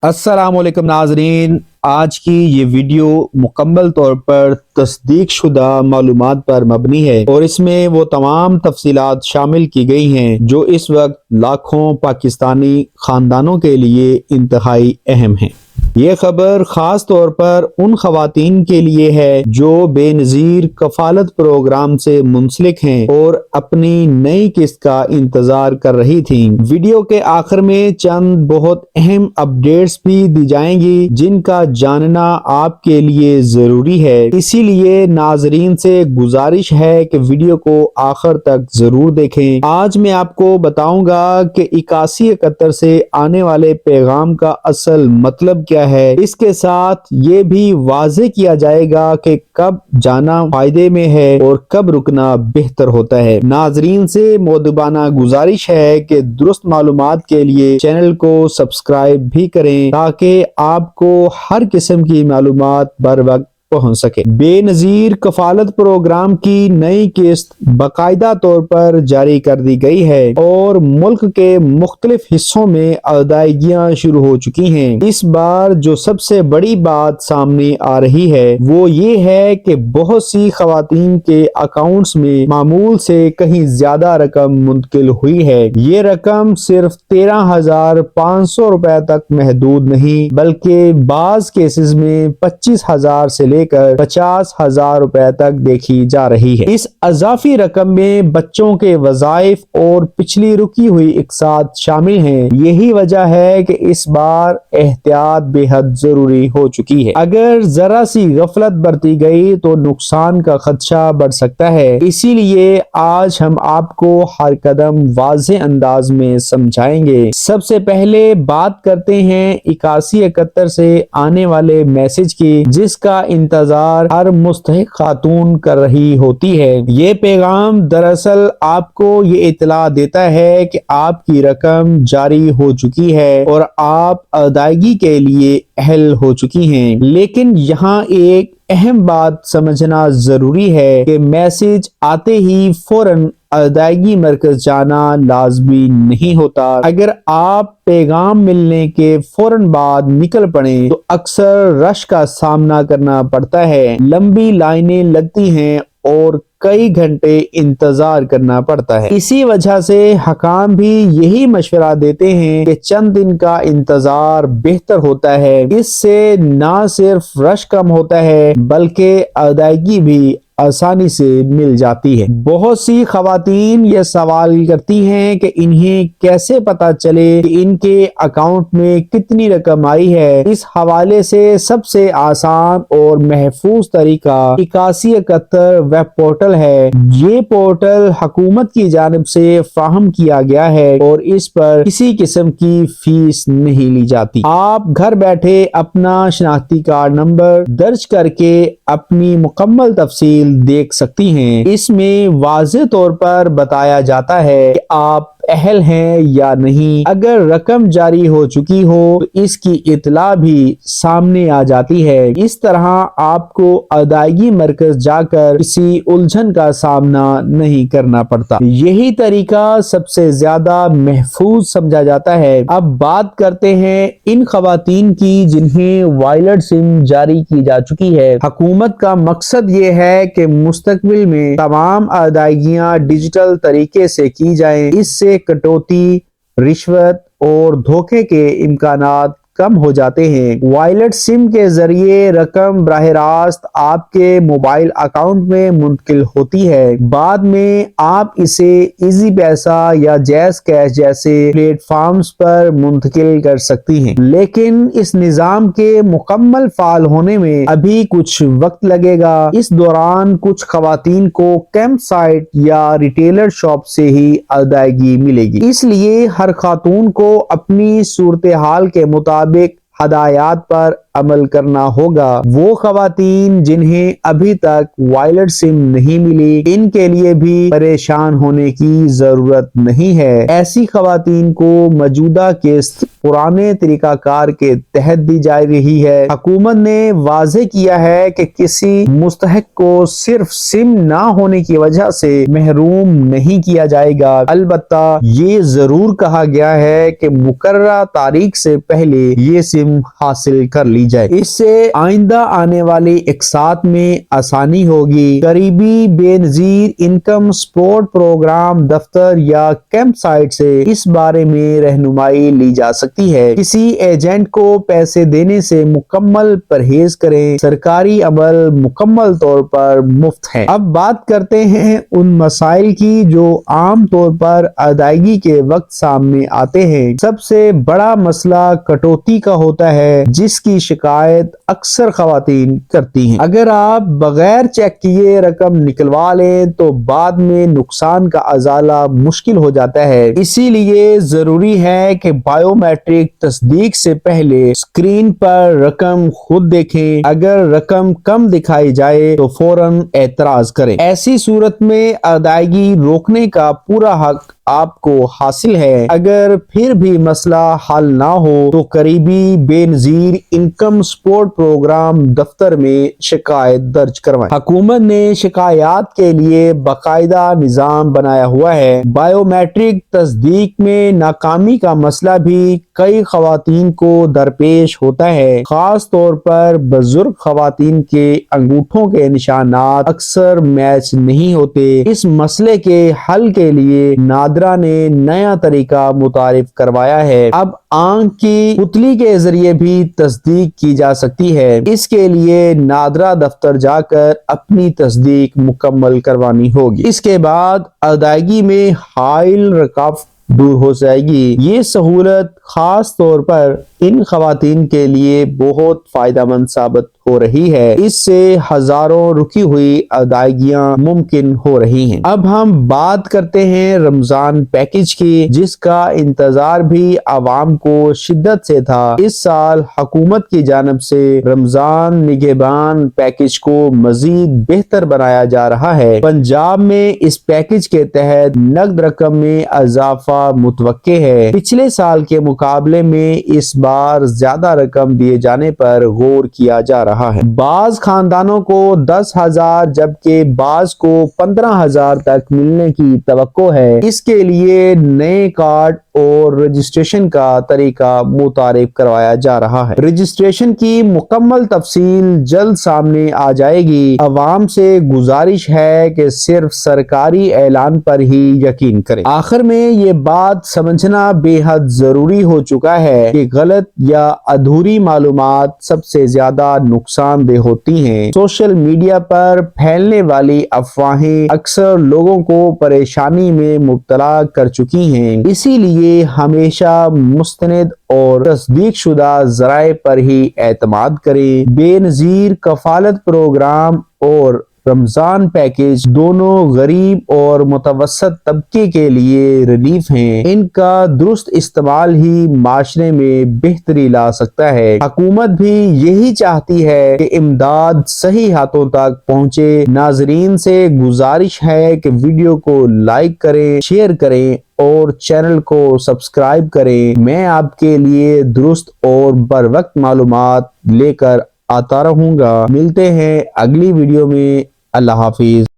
السلام علیکم ناظرین، آج کی یہ ویڈیو مکمل طور پر تصدیق شدہ معلومات پر مبنی ہے اور اس میں وہ تمام تفصیلات شامل کی گئی ہیں جو اس وقت لاکھوں پاکستانی خاندانوں کے لیے انتہائی اہم ہیں۔ یہ خبر خاص طور پر ان خواتین کے لیے ہے جو بے نظیر کفالت پروگرام سے منسلک ہیں اور اپنی نئی قسط کا انتظار کر رہی تھیں۔ ویڈیو کے آخر میں چند بہت اہم اپڈیٹس بھی دی جائیں گی جن کا جاننا آپ کے لیے ضروری ہے، اسی لیے ناظرین سے گزارش ہے کہ ویڈیو کو آخر تک ضرور دیکھیں۔ آج میں آپ کو بتاؤں گا کہ 8171 سے آنے والے پیغام کا اصل مطلب کیا ہے، اس کے ساتھ یہ بھی واضح کیا جائے گا کہ کب جانا فائدے میں ہے اور کب رکنا بہتر ہوتا ہے۔ ناظرین سے مؤدبانہ گزارش ہے کہ درست معلومات کے لیے چینل کو سبسکرائب بھی کریں تاکہ آپ کو ہر قسم کی معلومات بر وقت پہنچ سکے۔ بے نظیر کفالت پروگرام کی نئی قسط باقاعدہ طور پر جاری کر دی گئی ہے اور ملک کے مختلف حصوں میں ادائیگیاں شروع ہو چکی ہیں۔ اس بار جو سب سے بڑی بات سامنے آ رہی ہے وہ یہ ہے کہ بہت سی خواتین کے اکاؤنٹس میں معمول سے کہیں زیادہ رقم منتقل ہوئی ہے۔ یہ رقم صرف 13,500 روپے تک محدود نہیں بلکہ بعض کیسز میں 25,000 سے لے کر 50,000 روپے تک دیکھی جا رہی ہے۔ اس اضافی رقم میں بچوں کے وظائف اور پچھلی رکی ہوئی اقساط شامل ہیں۔ یہی وجہ ہے کہ اس بار احتیاط بے حد ضروری ہو چکی ہے۔ اگر ذرا سی غفلت برتی گئی تو نقصان کا خدشہ بڑھ سکتا ہے، اسی لیے آج ہم آپ کو ہر قدم واضح انداز میں سمجھائیں گے۔ سب سے پہلے بات کرتے ہیں 8171 سے آنے والے میسج کی، جس کا انتظار ہر مستحق خاتون کر رہی ہوتی ہے۔ یہ پیغام دراصل آپ کو یہ اطلاع دیتا ہے کہ آپ کی رقم جاری ہو چکی ہے اور آپ ادائیگی کے لیے اہل ہو چکی ہیں۔ لیکن یہاں ایک اہم بات سمجھنا ضروری ہے کہ میسج آتے ہی فوراً ادائیگی مرکز جانا لازمی نہیں ہوتا۔ اگر آپ پیغام ملنے کے فوراً بعد نکل پڑیں تو اکثر رش کا سامنا کرنا پڑتا ہے، لمبی لائنیں لگتی ہیں اور کئی گھنٹے انتظار کرنا پڑتا ہے۔ اسی وجہ سے حکام بھی یہی مشورہ دیتے ہیں کہ چند دن کا انتظار بہتر ہوتا ہے۔ اس سے نہ صرف رش کم ہوتا ہے بلکہ ادائیگی بھی آسانی سے مل جاتی ہے۔ بہت سی خواتین یہ سوال کرتی ہیں کہ انہیں کیسے پتہ چلے کہ ان کے اکاؤنٹ میں کتنی رقم آئی ہے۔ اس حوالے سے سب سے آسان اور محفوظ طریقہ 8171 ویب پورٹل ہے۔ یہ پورٹل حکومت کی جانب سے فراہم کیا گیا ہے اور اس پر کسی قسم کی فیس نہیں لی جاتی۔ آپ گھر بیٹھے اپنا شناختی کارڈ نمبر درج کر کے اپنی مکمل تفصیل دیکھ سکتی ہیں۔ اس میں واضح طور پر بتایا جاتا ہے کہ آپ اہل ہیں یا نہیں۔ اگر رقم جاری ہو چکی ہو تو اس کی اطلاع بھی سامنے آ جاتی ہے۔ اس طرح آپ کو ادائیگی مرکز جا کر کسی الجھن کا سامنا نہیں کرنا پڑتا۔ یہی طریقہ سب سے زیادہ محفوظ سمجھا جاتا ہے۔ اب بات کرتے ہیں ان خواتین کی جنہیں وائلڈ سم جاری کی جا چکی ہے۔ حکومت کا مقصد یہ ہے کہ مستقبل میں تمام ادائیگیاں ڈیجیٹل طریقے سے کی جائیں۔ اس سے کٹوتی، رشوت اور دھوکے کے امکانات کم ہو جاتے ہیں۔ وائلڈ سم کے ذریعے رقم براہ راست آپ کے موبائل اکاؤنٹ میں منتقل ہوتی ہے۔ بعد میں آپ اسے ایزی پیسہ یا جیز کیش جیسے پلیٹ فارمز پر منتقل کر سکتی ہیں، لیکن اس نظام کے مکمل فعال ہونے میں ابھی کچھ وقت لگے گا۔ اس دوران کچھ خواتین کو کیمپ سائٹ یا ریٹیلر شاپ سے ہی ادائیگی ملے گی۔ اس لیے ہر خاتون کو اپنی صورتحال کے مطابق ہدایات پر عمل کرنا ہوگا۔ وہ خواتین جنہیں ابھی تک وائلڈ سم نہیں ملی، ان کے لیے بھی پریشان ہونے کی ضرورت نہیں ہے۔ ایسی خواتین کو موجودہ قسط پرانے طریقہ کار کے تحت دی جا رہی ہے۔ حکومت نے واضح کیا ہے کہ کسی مستحق کو صرف سم نہ ہونے کی وجہ سے محروم نہیں کیا جائے گا۔ البتہ یہ ضرور کہا گیا ہے کہ مقررہ تاریخ سے پہلے یہ سم رقم حاصل کر لی جائے۔ اس سے آئندہ آنے والی اقساط میں آسانی ہوگی۔ قریبی بے نظیر انکم سپورٹ پروگرام دفتر یا کیمپ سائٹ سے اس بارے میں رہنمائی لی جا سکتی ہے۔ کسی ایجنٹ کو پیسے دینے سے مکمل پرہیز کریں، سرکاری عمل مکمل طور پر مفت ہے۔ اب بات کرتے ہیں ان مسائل کی جو عام طور پر ادائیگی کے وقت سامنے آتے ہیں۔ سب سے بڑا مسئلہ کٹوتی کا ہوتا ہے، جس کی شکایت اکثر خواتین کرتی ہیں۔ اگر آپ بغیر چیک کیے رقم نکلوا لیں تو بعد میں نقصان کا ازالہ مشکل ہو جاتا ہے۔ اسی لیے ضروری ہے کہ بائیو میٹرک تصدیق سے پہلے اسکرین پر رقم خود دیکھیں۔ اگر رقم کم دکھائی جائے تو فوراً اعتراض کریں۔ ایسی صورت میں ادائیگی روکنے کا پورا حق آپ کو حاصل ہے۔ اگر پھر بھی مسئلہ حل نہ ہو تو قریبی بے نظیر انکم سپورٹ پروگرام دفتر میں شکایت درج کروائیں۔ حکومت نے شکایات کے لیے باقاعدہ نظام بنایا ہوا ہے۔ بائیو میٹرک تصدیق میں ناکامی کا مسئلہ بھی کئی خواتین کو درپیش ہوتا ہے۔ خاص طور پر بزرگ خواتین کے انگوٹھوں کے نشانات اکثر میچ نہیں ہوتے۔ اس مسئلے کے حل کے لیے نادرا نے نیا طریقہ متعارف کروایا ہے۔ اب آنکھ کی پتلی کے ذریعے بھی تصدیق کی جا سکتی ہے۔ اس کے لیے نادرا دفتر جا کر اپنی تصدیق مکمل کروانی ہوگی۔ اس کے بعد ادائیگی میں حائل رکاوٹ دور ہو جائے گی۔ یہ سہولت خاص طور پر ان خواتین کے لیے بہت فائدہ مند ثابت ہو رہی ہے۔ اس سے ہزاروں رکی ہوئی ادائیگیاں ممکن ہو رہی ہیں۔ اب ہم بات کرتے ہیں رمضان پیکج کی، جس کا انتظار بھی عوام کو شدت سے تھا۔ اس سال حکومت کی جانب سے رمضان نگہبان پیکج کو مزید بہتر بنایا جا رہا ہے۔ پنجاب میں اس پیکج کے تحت نقد رقم میں اضافہ متوقع ہے۔ پچھلے سال کے مقابلے میں اس بار زیادہ رقم دیے جانے پر غور کیا جا رہا ہے۔ بعض خاندانوں کو 10,000 جبکہ بعض کو 15,000 تک ملنے کی توقع ہے۔ اس کے لیے نئے کارڈ اور رجسٹریشن کا طریقہ متعارف کروایا جا رہا ہے۔ رجسٹریشن کی مکمل تفصیل جلد سامنے آ جائے گی۔ عوام سے گزارش ہے کہ صرف سرکاری اعلان پر ہی یقین کریں۔ آخر میں یہ بات سمجھنا بے حد ضروری ہو چکا ہے کہ غلط یا ادھوری معلومات سب سے زیادہ نقصان دہ ہوتی ہیں۔ سوشل میڈیا پر پھیلنے والی افواہیں اکثر لوگوں کو پریشانی میں مبتلا کر چکی ہیں۔ اسی لیے ہمیشہ مستند اور تصدیق شدہ ذرائع پر ہی اعتماد کریں۔ بے نظیر کفالت پروگرام اور رمضان پیکج دونوں غریب اور متوسط طبقے کے لیے ریلیف ہیں۔ ان کا درست استعمال ہی معاشرے میں بہتری لا سکتا ہے۔ حکومت بھی یہی چاہتی ہے کہ امداد صحیح ہاتھوں تک پہنچے۔ ناظرین سے گزارش ہے کہ ویڈیو کو لائک کریں، شیئر کریں اور چینل کو سبسکرائب کریں۔ میں آپ کے لیے درست اور بر وقت معلومات لے کر آتا رہوں گا۔ ملتے ہیں اگلی ویڈیو میں۔ اللہ حافظ۔